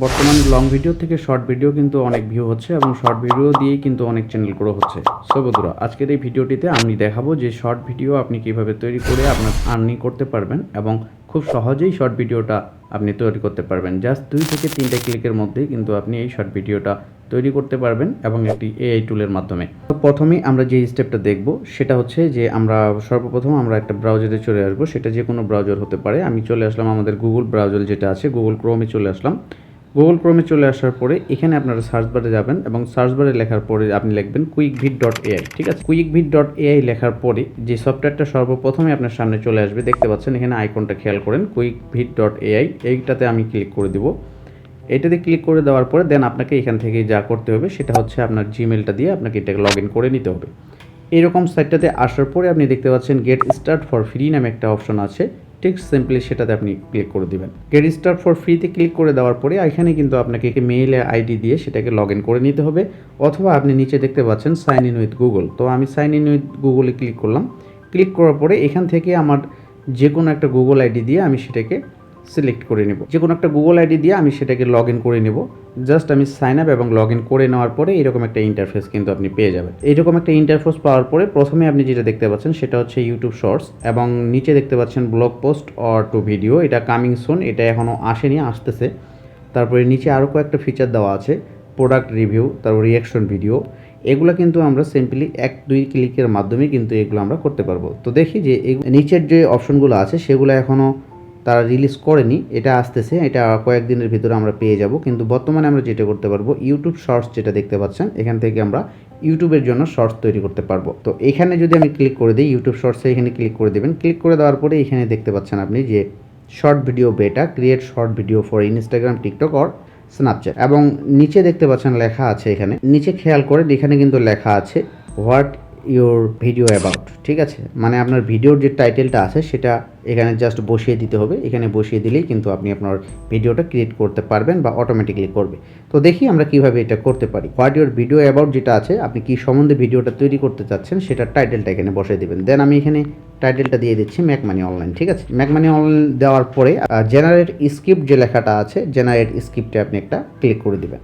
বর্তমান long video থেকে short video কিন্তু অনেক ভিউ হচ্ছে এবং শর্ট ভিডিও দিয়েই কিন্তু অনেক চ্যানেল গ্রো হচ্ছে। সো বন্ধুরা, আজকের এই ভিডিওটিতে আমি দেখাবো যে শর্ট ভিডিও আপনি কিভাবে তৈরি করে আপনার আর্নিং করতে পারবেন এবং খুব সহজেই শর্ট ভিডিওটা আপনি তৈরি করতে পারবেন। জাস্ট 2 থেকে 3টা ক্লিকের মধ্যেই কিন্তু আপনি এই শর্ট ভিডিওটা তৈরি করতে পারবেন এবং একটি এআই টুলের মাধ্যমে। তো প্রথমেই আমরা যে স্টেপটা দেখব সেটা হচ্ছে যে আমরা সর্বপ্রথম আমরা একটা ব্রাউজারে চলে আসবো, সেটা যে কোনো ব্রাউজার হতে পারে। আমি চলে আসলাম আমাদের গুগল ব্রাউজার যেটা আছে, গুগল ক্রোমে চলে আসলাম। গুগল ক্রোমে চলে আসার পরে এখানে আপনারা সার্চ বারে যাবেন এবং সার্চ বারে লেখার পরে আপনি লিখবেন quickvid.ai। ঠিক আছে, quickvid.ai লেখার পরে যে সফটওয়্যারটা সর্বপ্রথমে আপনার সামনে চলে আসবে, দেখতে পাচ্ছেন এখানে আইকনটা খেয়াল করেন, quickvid.ai। এইটাতে আমি ক্লিক করে দিব। এটাতে ক্লিক করে দেওয়ার পরে দেন আপনাকে এখান থেকে যা করতে হবে সেটা হচ্ছে আপনার জিমেলটা দিয়ে আপনাকে এটাকে লগ ইন করে নিতে হবে। এইরকম সাইটটাতে আসার পরে আপনি দেখতে পাচ্ছেন গেট স্টার্ট ফর ফ্রি নামে একটা অপশন আছে, ঠিক সিম্পলি সেটাতে আপনি ক্লিক করে দিবেন। গেট স্টার্ট ফর ফ্রিতে ক্লিক করে দেওয়ার পরে এখানে কিন্তু আপনাকে মেইল আইডি দিয়ে সেটাকে লগ ইন করে নিতে হবে, অথবা আপনি নিচে দেখতে পাচ্ছেন সাইন ইন উইথ গুগল। তো আমি সাইন ইন উইথ গুগলে ক্লিক করলাম। ক্লিক করার পরে এখান থেকে আমার যে কোনো একটা গুগল আইডি দিয়ে আমি সেটাকে সিলেক্ট করে নেব, যে কোনো একটা গুগল আইডি দিয়ে আমি সেটাকে লগ ইন করে নেব। জাস্ট আমি সাইন আপ এবং লগ ইন করে নেওয়ার পরে এরকম একটা ইন্টারফেস কিন্তু আপনি পেয়ে যাবেন। এইরকম একটা ইন্টারফেস পাওয়ার পরে প্রথমে আপনি যেটা দেখতে পাচ্ছেন সেটা হচ্ছে ইউটিউব শর্টস এবং নিচে দেখতে পাচ্ছেন blog post or two video, এটা কামিং সুন, এটা এখনও আসেনি, আসতেছে। তারপরে নিচে আরও কয়েকটা ফিচার দেওয়া আছে, প্রোডাক্ট রিভিউ, তারপর রিয়াকশন ভিডিও। এগুলো কিন্তু আমরা সিম্পলি 1-2 ক্লিকের মাধ্যমে কিন্তু এগুলো আমরা করতে পারবো। তো দেখি যে নিচের যে অপশনগুলো আছে সেগুলো এখনও তারা রিলিজ করেনি, এটা আসতেছে, এটা কয়েকদিনের ভিতরে আমরা পেয়ে যাব। কিন্তু বর্তমানে আমরা যেটা করতে পারবো, ইউটিউব শর্টস যেটা দেখতে পাচ্ছেন এখান থেকে আমরা ইউটিউবের জন্য শর্টস তৈরি করতে পারবো। তো এখানে যদি আমি ক্লিক করে দিই, ইউটিউব শর্টসে এখানে ক্লিক করে দেবেন। ক্লিক করে দেওয়ার পরে এখানে দেখতে পাচ্ছেন আপনি যে শর্ট ভিডিও বেটা, create short video for Instagram, TikTok or Snapchat, এবং নিচে দেখতে পাচ্ছেন লেখা আছে, এখানে নিচে খেয়াল করে এখানে কিন্তু লেখা আছে হোয়াট ইউর ভিডিও অ্যাবাউট। ঠিক আছে, মানে আপনার ভিডিওর যে টাইটেলটা আছে সেটা এখানে জাস্ট বসিয়ে দিতে হবে। এখানে বসিয়ে দিলেই কিন্তু আপনি আপনার ভিডিওটা ক্রিয়েট করতে পারবেন বা অটোমেটিকলি করবে। তো দেখি আমরা কিভাবে এটা করতে পারি। হোয়াট ইউর ভিডিও অ্যাবাউট যেটা আছে, আপনি কি সম্বন্ধে ভিডিওটা তৈরি করতে চাচ্ছেন সেটার টাইটেলটা এখানে বসিয়ে দেবেন। দেন আমি এখানে টাইটেলটা দিয়ে দিচ্ছি মেক মানি অনলাইন। ঠিক আছে, মেক মানি অনলাইন দেওয়ার পরে জেনারেট স্ক্রিপ্ট যে লেখাটা আছে, জেনারেট স্ক্রিপ্টে আপনি একটা ক্লিক করে দেবেন।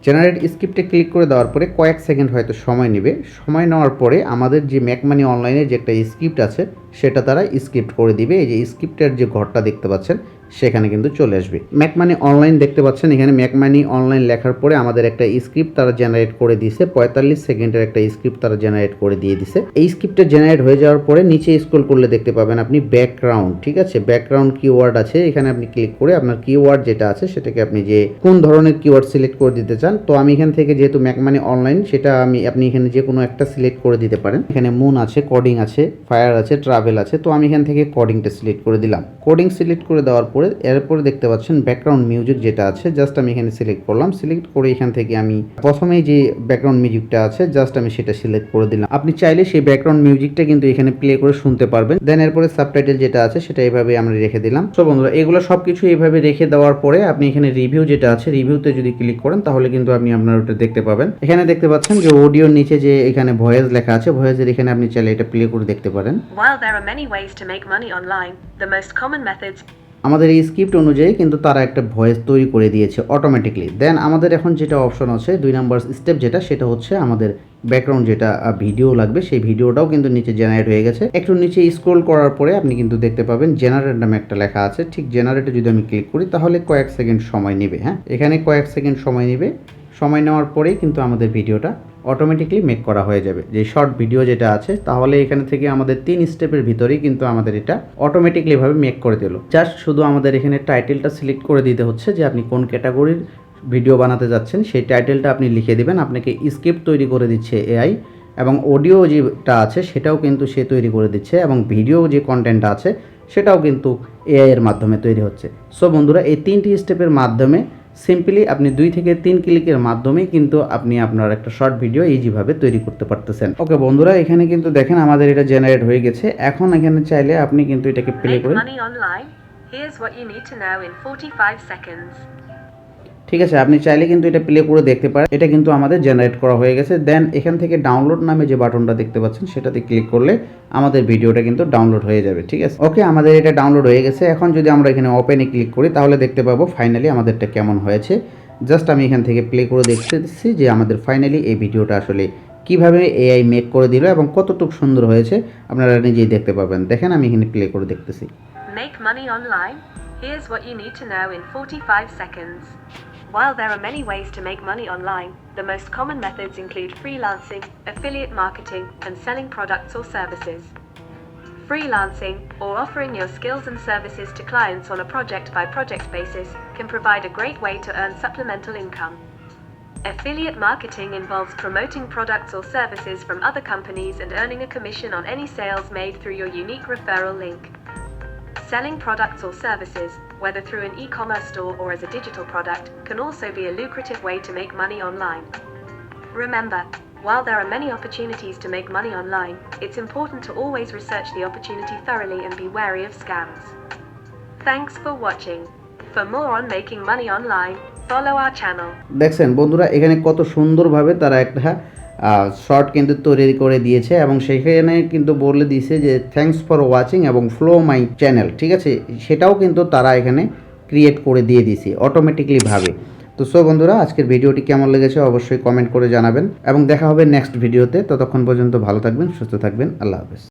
জেনারেট স্ক্রিপ্টে ক্লিক করে দেওয়ার পরে কয়েক সেকেন্ড হয়তো সময় নেবে। সময় নেওয়ার পরে আমাদের যে মেক মানি অনলাইনে যে একটা স্ক্রিপ্ট আছে সেটা তারা স্ক্রিপ্ট করে দিবে। এই যে স্ক্রিপ্টের যে ঘরটা দেখতে পাচ্ছেন সেখানে কিন্তু চলে আসবে। মেক মানি অনলাইন দেখতে পাচ্ছেন, এখানে মেক মানি অনলাইন লেখার পরে আমাদের একটা স্ক্রিপ্ট তারা জেনারেট করে দিয়েছে, 45 সেকেন্ডের একটা স্ক্রিপ্ট তারা জেনারেট করে দিয়ে দিছে। এই স্ক্রিপ্টটা জেনারেট হয়ে যাওয়ার পরে নিচে স্ক্রল করলে দেখতে পাবেন আপনি ব্যাকগ্রাউন্ড। ঠিক আছে, ব্যাকগ্রাউন্ড কিওয়ার্ড আছে, এখানে আপনি ক্লিক করে আপনার কিওয়ার্ড যেটা আছে সেটাকে আপনি যে কোন ধরনের কিওয়ার্ড সিলেক্ট করে দিতে চান। তো আমি এখান থেকে যেহেতু মেক মানি অনলাইন, সেটা আপনি এখানে যে কোনো একটা সিলেক্ট করে দিতে পারেন। এখানে মুন আছে, কোডিং আছে, ফায়ার আছে, ট্রাভেল আছে। তো আমি এখান থেকে কোডিংটা সিলেক্ট করে দিলাম। কোডিং সিলেক্ট করে দেওয়ার পরে এরপরে দেখতে পাচ্ছেন ব্যাকগ্রাউন্ড মিউজিক যেটা আছে, জাস্ট আমি এখানে সিলেক্ট করলাম। সিলেক্ট করে এখান থেকে আমি প্রথমেই যে ব্যাকগ্রাউন্ড মিউজিকটা আছে জাস্ট আমি সেটা সিলেক্ট করে দিলাম। আপনি চাইলে সেই ব্যাকগ্রাউন্ড মিউজিকটা কিন্তু এখানে প্লে করে শুনতে পারবেন। দেন এরপরে সাবটাইটেল যেটা আছে সেটা এইভাবে আমরা রেখে দিলাম। তো বন্ধুরা, এগুলো সবকিছু এইভাবে রেখে দেওয়ার পরে আপনি এখানে রিভিউ যেটা আছে, রিভিউতে যদি ক্লিক করেন তাহলে কিন্তু আপনি আপনার ওটা দেখতে পাবেন। এখানে দেখতে পাচ্ছেন যে অডিওর নিচে যে এখানে ভয়েস লেখা আছে, ভয়েসের এখানে আপনি চাইলে এটা প্লে করে দেখতে পারেন। While there are many ways to make money online, the most common methods আমাদের এই স্ক্রিপ্ট অনুযায়ী কিন্তু তারা একটা ভয়েস তৈরি করে দিয়েছে অটোমেটিকলি। দেন আমাদের এখন যেটা অপশন আছে 2 নম্বর স্টেপ যেটা, সেটা হচ্ছে আমাদের ব্যাকগ্রাউন্ড যেটা ভিডিও লাগবে সেই ভিডিওটাও কিন্তু নিচে জেনারেট হয়ে গেছে। একটু নিচে স্ক্রল করার পরে আপনি কিন্তু দেখতে পাবেন জেনারেট নামে একটা লেখা আছে। ঠিক জেনারেটে যদি আমি ক্লিক করি তাহলে কয়েক সেকেন্ড সময় নেবে। হ্যাঁ, এখানে কয়েক সেকেন্ড সময় নেবে। সময় নেওয়ার পরেই কিন্তু আমাদের ভিডিওটা অটোমেটিকলি মেক করা হয়ে যাবে, যে শর্ট ভিডিও যেটা আছে। তাহলে এখানে থেকে আমাদের 3 স্টেপের ভিতরেই কিন্তু আমাদের এটা অটোমেটিকলিভাবে মেক করে দিল। জাস্ট শুধু আমাদের এখানে টাইটেলটা সিলেক্ট করে দিতে হচ্ছে যে আপনি কোন ক্যাটাগরির ভিডিও বানাতে যাচ্ছেন, সেই টাইটেলটা আপনি লিখে দিবেন। আপনাকে স্ক্রিপ্ট তৈরি করে দিচ্ছে এআই, এবং অডিও যেটা আছে সেটাও কিন্তু সে তৈরি করে দিচ্ছে, এবং ভিডিও যে কন্টেন্ট আছে সেটাও কিন্তু এআই এর মাধ্যমে তৈরি হচ্ছে। সো বন্ধুরা, এই 3টি স্টেপের মাধ্যমে সিম্পলি আপনি 2 থেকে 3 ক্লিকের মাধ্যমেই কিন্তু আপনি আপনার একটা শর্ট ভিডিও ইজিভাবে তৈরি করতে পারতেছেন। ওকে বন্ধুরা, এখানে কিন্তু দেখেন আমাদের এটা জেনারেট হয়ে গেছে। এখন এখানে চাইলে আপনি কিন্তু এটাকে প্লে করে ঠিক আছে, আপনি চাইলে কিন্তু এটা প্লে করে দেখতে পারেন। এটা কিন্তু আমাদের জেনারেট করা হয়ে গেছে। দেন এখান থেকে ডাউনলোড নামে যে বাটনটা দেখতে পাচ্ছেন সেটাতে ক্লিক করলে আমাদের ভিডিওটা কিন্তু ডাউনলোড হয়ে যাবে। ঠিক আছে, ওকে, আমাদের এটা ডাউনলোড হয়ে গেছে। এখন যদি আমরা এখানে ওপেনে ক্লিক করি তাহলে দেখতে পাবো ফাইনালি আমাদেরটা কেমন হয়েছে। জাস্ট আমি এখান থেকে প্লে করে দেখতেছি যে আমাদের ফাইনালি এই ভিডিওটা আসলে কিভাবে এআই মেক করে দিল এবং কতটুকু সুন্দর হয়েছে আপনারা নিজেই দেখতে পাবেন। দেখেন আমি এখানে প্লে করে দেখতেছি। Make money online? Here's what you need to know in 45 seconds. While there are many ways to make money online, the most common methods include freelancing, affiliate marketing, and selling products or services. Freelancing, or offering your skills and services to clients on a project-by-project basis, can provide a great way to earn supplemental income. Affiliate marketing involves promoting products or services from other companies and earning a commission on any sales made through your unique referral link. Selling products or services, whether through an e-commerce store or as a digital product, can also be a lucrative way to make money online. Remember, while there are many opportunities to make money online, it's important to always research the opportunity thoroughly and be wary of scams. Thanks for watching. For more on making money online, follow our channel. দেখছেন বন্ধুরা, এখানে কত সুন্দরভাবে তারা একটা short কিন্তু তৈরি করে দিয়েছে এবং সেখানে কিন্তু বলে দিয়েছে যে থ্যাঙ্কস ফর ওয়াচিং এবং ফলো মাই চ্যানেল। ঠিক আছে, সেটাও কিন্তু তারা এখানে ক্রিয়েট করে দিয়ে দিয়েছে অটোমেটিকলি ভাবে। তো সো বন্ধুরা, আজকের ভিডিওটি কেমন লেগেছে অবশ্যই কমেন্ট করে জানাবেন এবং দেখা হবে নেক্সট ভিডিওতে। ততক্ষণ পর্যন্ত ভালো থাকবেন, সুস্থ থাকবেন, আল্লাহ হাফেজ।